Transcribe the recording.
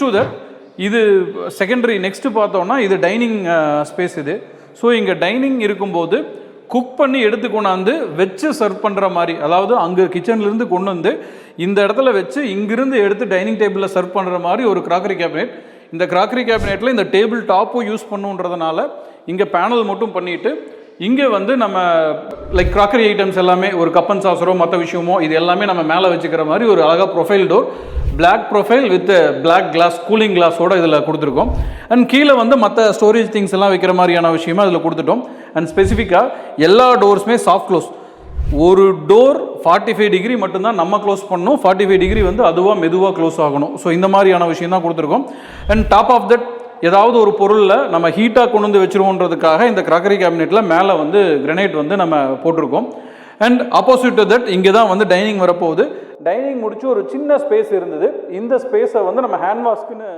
To that இது secondary. Next பார்த்தோன்னா இது டைனிங் ஸ்பேஸ் இது. ஸோ இங்கே டைனிங் இருக்கும்போது குக் பண்ணி எடுத்து கொண்டாந்து வச்சு சர்வ் பண்ணுற மாதிரி, அதாவது அங்கே கிச்சன்லேருந்து கொண்டு வந்து இந்த இடத்துல வச்சு இங்கிருந்து எடுத்து டைனிங் டேபிளில் சர்வ் பண்ணுற மாதிரி ஒரு கிராக்கரி கேபினெட். இந்த கிராக்கரி கேபினெட்டில் இந்த டேபிள் டாப்பும் யூஸ் பண்ணுன்றதுனால இங்கே பேனல் மட்டும் பண்ணிவிட்டு இங்கே வந்து நம்ம லைக் கிராக்கரி ஐட்டம்ஸ் எல்லாமே ஒரு கப் அண்ட் சாசரோ மற்ற விஷயமோ இது எல்லாமே நம்ம மேலே வச்சுக்கிற மாதிரி ஒரு அழகாக profile door, black profile with black glass, cooling கிளாஸோடு இதில் கொடுத்துருக்கோம். அண்ட் கீழே வந்து மற்ற ஸ்டோரேஜ் திங்ஸ் எல்லாம் வைக்கிற மாதிரியான விஷயமா அதில் கொடுத்துட்டோம். அண்ட் ஸ்பெசிஃபிக்காக எல்லா டோர்ஸுமே சாஃப்ட் க்ளோஸ். ஒரு டோர் 45 டிகிரி மட்டும்தான் நம்ம க்ளோஸ் பண்ணணும், 45 டிகிரி வந்து அதுவாக மெதுவாக க்ளோஸ் ஆகணும். ஸோ இந்த மாதிரியான விஷயம் தான் கொடுத்துருக்கோம். அண்ட் டாப் ஆஃப் தட் ஏதாவது ஒரு பொருளில் நம்ம ஹீட்டாக கொண்டு வந்து வச்சுருவோன்றதுக்காக இந்த கிராக்கரி கேபினெட்டில் மேலே வந்து கிரனைட் வந்து நம்ம போட்டிருக்கோம். அண்ட் ஆப்போசிட் டு தட் இங்கே தான் வந்து டைனிங் வரப்போகுது. டைனிங் முடிச்சு ஒரு சின்ன ஸ்பேஸ் இருந்தது. இந்த ஸ்பேஸை வந்து நம்ம ஹேண்ட் வாஷ்க்குன்னு